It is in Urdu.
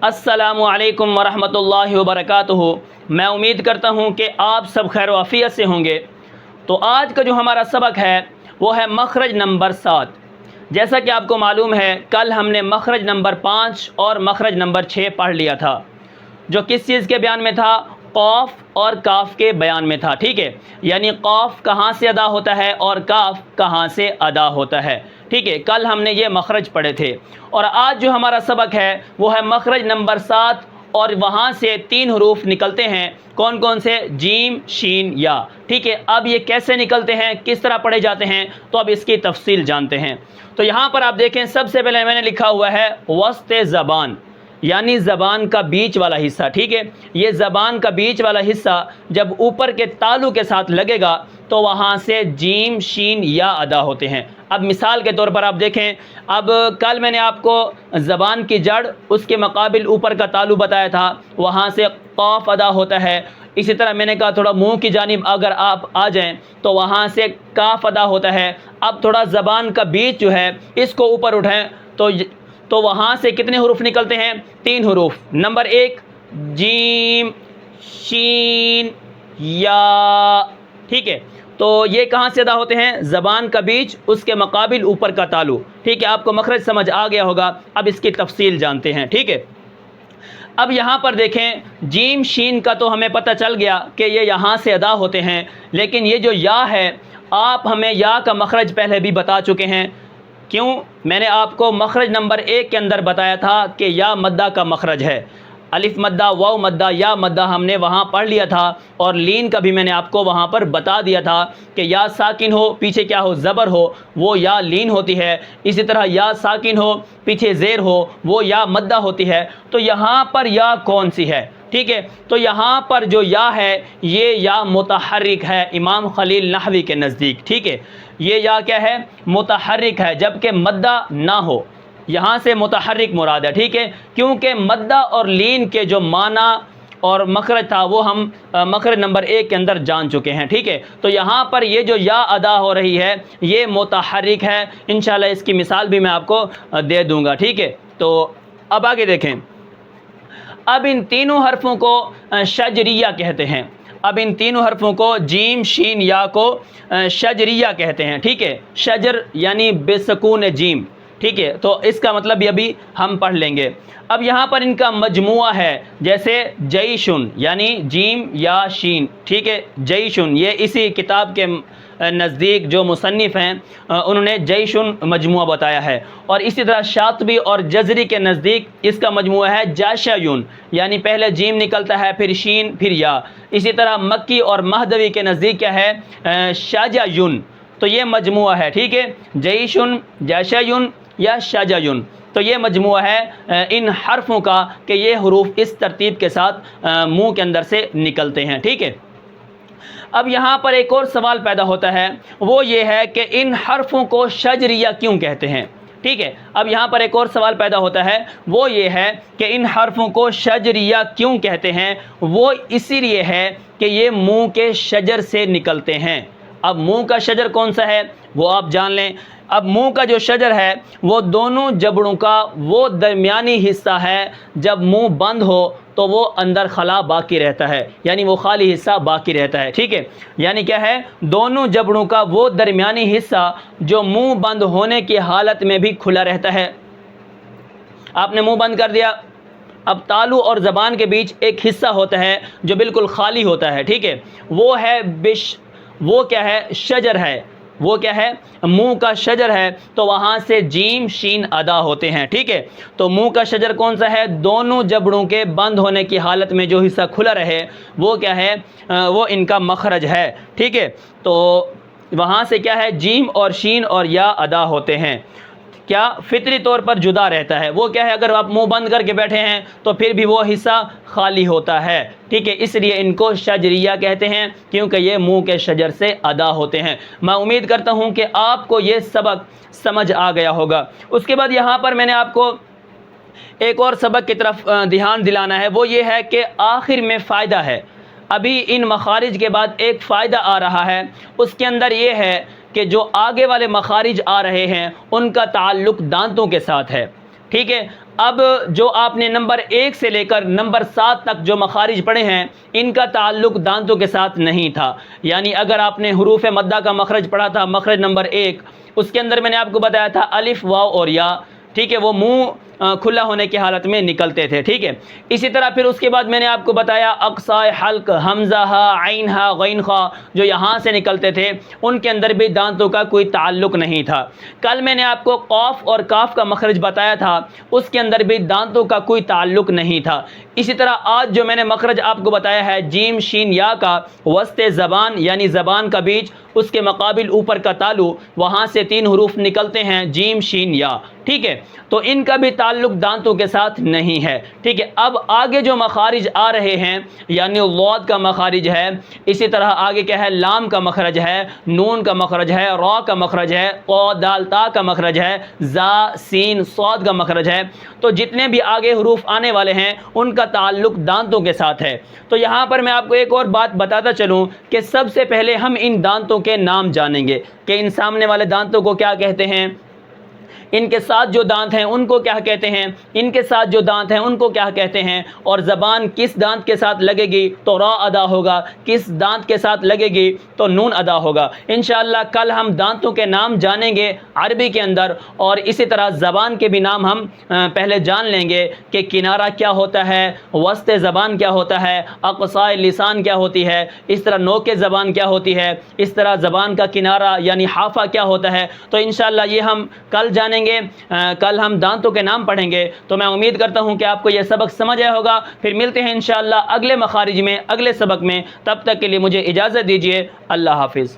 السلام علیکم ورحمۃ اللہ وبرکاتہ۔ میں امید کرتا ہوں کہ آپ سب خیر و عافیت سے ہوں گے۔ تو آج کا جو ہمارا سبق ہے وہ ہے مخرج نمبر 7۔ جیسا کہ آپ کو معلوم ہے کل ہم نے مخرج نمبر 5 اور مخرج نمبر 6 پڑھ لیا تھا، جو کس چیز کے بیان میں تھا؟ قاف اور کاف کے بیان میں تھا، ٹھیک ہے؟ یعنی قاف کہاں سے ادا ہوتا ہے اور کاف کہاں سے ادا ہوتا ہے، ٹھیک ہے؟ کل ہم نے یہ مخرج پڑھے تھے، اور آج جو ہمارا سبق ہے وہ ہے مخرج نمبر 7، اور وہاں سے 3 حروف نکلتے ہیں۔ کون کون سے؟ جیم، شین، یا، ٹھیک ہے؟ اب یہ کیسے نکلتے ہیں، کس طرح پڑھے جاتے ہیں، تو اب اس کی تفصیل جانتے ہیں۔ تو یہاں پر آپ دیکھیں، سب سے پہلے میں نے لکھا ہوا ہے وسط زبان، یعنی زبان کا بیچ والا حصہ، ٹھیک ہے؟ یہ زبان کا بیچ والا حصہ جب اوپر کے تالو کے ساتھ لگے گا تو وہاں سے جیم، شین، یا ادا ہوتے ہیں۔ اب مثال کے طور پر آپ دیکھیں، اب کل میں نے آپ کو زبان کی جڑ، اس کے مقابل اوپر کا تالو بتایا تھا، وہاں سے قاف ادا ہوتا ہے۔ اسی طرح میں نے کہا تھوڑا منہ کی جانب اگر آپ آ جائیں تو وہاں سے کاف ادا ہوتا ہے۔ اب تھوڑا زبان کا بیچ جو ہے اس کو اوپر اٹھائیں تو وہاں سے کتنے حروف نکلتے ہیں؟ 3 حروف۔ نمبر 1 جیم، شین، یا، ٹھیک ہے؟ تو یہ کہاں سے ادا ہوتے ہیں؟ زبان کا بیچ، اس کے مقابل اوپر کا تالو، ٹھیک ہے؟ آپ کو مخرج سمجھ آ گیا ہوگا، اب اس کی تفصیل جانتے ہیں، ٹھیک ہے؟ اب یہاں پر دیکھیں، جیم، شین کا تو ہمیں پتہ چل گیا کہ یہ یہاں سے ادا ہوتے ہیں، لیکن یہ جو یا ہے، آپ ہمیں یا کا مخرج پہلے بھی بتا چکے ہیں۔ کیوں؟ میں نے آپ کو مخرج نمبر 1 کے اندر بتایا تھا کہ یا مدہ کا مخرج ہے، الف مدہ، واو مدہ، یا مدہ ہم نے وہاں پڑھ لیا تھا، اور لین کا بھی میں نے آپ کو وہاں پر بتا دیا تھا کہ یا ساکن ہو، پیچھے کیا ہو؟ زبر ہو، وہ یا لین ہوتی ہے۔ اسی طرح یا ساکن ہو، پیچھے زیر ہو، وہ یا مدہ ہوتی ہے۔ تو یہاں پر یا کون سی ہے؟ ٹھیک ہے؟ تو یہاں پر جو یا ہے یہ یا متحرک ہے امام خلیل نحوی کے نزدیک، ٹھیک ہے؟ یہ یا کیا ہے؟ متحرک ہے، جبکہ مدہ نہ ہو، یہاں سے متحرک مراد ہے، ٹھیک ہے؟ کیونکہ مدہ اور لین کے جو معنی اور مخرج تھا وہ ہم مخرج نمبر 1 کے اندر جان چکے ہیں، ٹھیک ہے؟ تو یہاں پر یہ جو یا ادا ہو رہی ہے یہ متحرک ہے، انشاءاللہ اس کی مثال بھی میں آپ کو دے دوں گا، ٹھیک ہے؟ تو اب آگے دیکھیں، اب ان تینوں حرفوں کو شجریہ کہتے ہیں۔ اب ان تینوں حرفوں کو، جیم، شین، یا کو شجریہ کہتے ہیں، ٹھیک ہے؟ شجر یعنی بے سکون جیم، ٹھیک ہے؟ تو اس کا مطلب بھی ابھی ہم پڑھ لیں گے۔ اب یہاں پر ان کا مجموعہ ہے، جیسے جیشن یعنی جیم یا شین، ٹھیک ہے؟ جیشن، یہ اسی کتاب کے نزدیک جو مصنف ہیں انہوں نے جیشن مجموعہ بتایا ہے، اور اسی طرح شاطبی اور جزری کے نزدیک اس کا مجموعہ ہے جاشیون، یعنی پہلے جیم نکلتا ہے، پھر شین، پھر یا۔ اسی طرح مکی اور مہدوی کے نزدیک کیا ہے؟ شاجایون۔ تو یہ مجموعہ ہے، ٹھیک ہے؟ جیشن، جاشیون یا شاجایون، تو یہ مجموعہ ہے ان حرفوں کا کہ یہ حروف اس ترتیب کے ساتھ منہ کے اندر سے نکلتے ہیں، ٹھیک ہے؟ اب یہاں پر ایک اور سوال پیدا ہوتا ہے، وہ یہ ہے کہ ان حرفوں کو شجریہ کیوں کہتے ہیں؟ ٹھیک ہے؟ اب یہاں پر ایک اور سوال پیدا ہوتا ہے، وہ یہ ہے کہ ان حرفوں کو شجریہ کیوں کہتے ہیں؟ وہ اسی لیے ہے کہ یہ منہ کے شجر سے نکلتے ہیں۔ اب منہ کا شجر کون سا ہے وہ آپ جان لیں۔ اب منہ کا جو شجر ہے وہ دونوں جبڑوں کا وہ درمیانی حصہ ہے، جب منہ بند ہو تو وہ اندر خلا باقی رہتا ہے، یعنی وہ خالی حصہ باقی رہتا ہے، ٹھیک ہے؟ یعنی کیا ہے؟ دونوں جبڑوں کا وہ درمیانی حصہ جو منہ بند ہونے کی حالت میں بھی کھلا رہتا ہے۔ آپ نے منہ بند کر دیا، اب تالو اور زبان کے بیچ ایک حصہ ہوتا ہے جو بالکل خالی ہوتا ہے، ٹھیک ہے؟ وہ ہے وہ کیا ہے؟ شجر ہے۔ وہ کیا ہے؟ منہ کا شجر ہے، تو وہاں سے جیم، شین ادا ہوتے ہیں، ٹھیک ہے؟ تو منہ کا شجر کون سا ہے؟ دونوں جبڑوں کے بند ہونے کی حالت میں جو حصہ کھلا رہے وہ کیا ہے؟ وہ ان کا مخرج ہے، ٹھیک ہے؟ تو وہاں سے کیا ہے؟ جیم اور شین اور یا ادا ہوتے ہیں۔ کیا؟ فطری طور پر جدا رہتا ہے۔ وہ کیا ہے؟ اگر آپ منہ بند کر کے بیٹھے ہیں تو پھر بھی وہ حصہ خالی ہوتا ہے، ٹھیک ہے؟ اس لیے ان کو شجریہ کہتے ہیں، کیونکہ یہ منہ کے شجر سے ادا ہوتے ہیں۔ میں امید کرتا ہوں کہ آپ کو یہ سبق سمجھ آ گیا ہوگا۔ اس کے بعد یہاں پر میں نے آپ کو ایک اور سبق کی طرف دھیان دلانا ہے، وہ یہ ہے کہ آخر میں فائدہ ہے۔ ابھی ان مخارج کے بعد ایک فائدہ آ رہا ہے، اس کے اندر یہ ہے کہ جو آگے والے مخارج آ رہے ہیں ان کا تعلق دانتوں کے ساتھ ہے، ٹھیک ہے؟ اب جو آپ نے نمبر 1 سے لے کر نمبر 7 تک جو مخارج پڑھے ہیں ان کا تعلق دانتوں کے ساتھ نہیں تھا. یعنی اگر آپ نے حروف مدہ کا مخرج پڑھا تھا، مخرج نمبر 1، اس کے اندر میں نے آپ کو بتایا تھا الف، واو اور یا، ٹھیک ہے، وہ منہ کھلا ہونے کی حالت میں نکلتے تھے. ٹھیک ہے، اسی طرح پھر اس کے بعد میں نے آپ کو بتایا اقصائے حلق، حمزہ ہا، عین ہا، غین خا، جو یہاں سے نکلتے تھے ان کے اندر بھی دانتوں کا کوئی تعلق نہیں تھا. کل میں نے آپ کو قاف اور کاف کا مخرج بتایا تھا، اس کے اندر بھی دانتوں کا کوئی تعلق نہیں تھا. اسی طرح آج جو میں نے مخرج آپ کو بتایا ہے جیم شین یا کا، وسط زبان یعنی زبان کا بیچ، اس کے مقابل اوپر کا تالو، وہاں سے 3 حروف نکلتے ہیں جیم شین یا. ٹھیک ہے، تو ان کا بھی تعلق دانتوں کے ساتھ نہیں ہے. ٹھیک ہے، اب آگے جو مخارج آ رہے ہیں یعنی ضاد کا مخارج ہے، اسی طرح آگے کیا ہے، لام کا مخرج ہے، نون کا مخرج ہے، را کا مخرج ہے، قا دال تا کا مخرج ہے، زا سین صاد کا مخرج ہے. تو جتنے بھی آگے حروف آنے والے ہیں ان کا تعلق دانتوں کے ساتھ ہے. تو یہاں پر میں آپ کو ایک اور بات بتاتا چلوں کہ سب سے پہلے ہم ان دانتوں کے نام جانیں گے کہ ان سامنے والے دانتوں کو کیا کہتے ہیں، ان کے ساتھ جو دانت ہیں ان کو کیا کہتے ہیں، ان کے ساتھ جو دانت ہیں ان کو کیا کہتے ہیں، اور زبان کس دانت کے ساتھ لگے گی تو را ادا ہوگا، کس دانت کے ساتھ لگے گی تو نون ادا ہوگا. انشاءاللہ کل ہم دانتوں کے نام جانیں گے عربی کے اندر، اور اسی طرح زبان کے بھی نام ہم پہلے جان لیں گے کہ کنارہ کیا ہوتا ہے، وسط زبان کیا ہوتا ہے، اقصائے لسان کیا ہوتی ہے، اس طرح نوک زبان کیا ہوتی ہے، اس طرح زبان کا کنارہ یعنی حافہ کیا ہوتا ہے. تو انشاءاللہ یہ ہم کل جانیں گے. کل ہم دانتوں کے نام پڑھیں گے. تو میں امید کرتا ہوں کہ آپ کو یہ سبق سمجھ آیا ہوگا. پھر ملتے ہیں انشاءاللہ اگلے مخارج میں، اگلے سبق میں. تب تک کے لیے مجھے اجازت دیجیے. اللہ حافظ.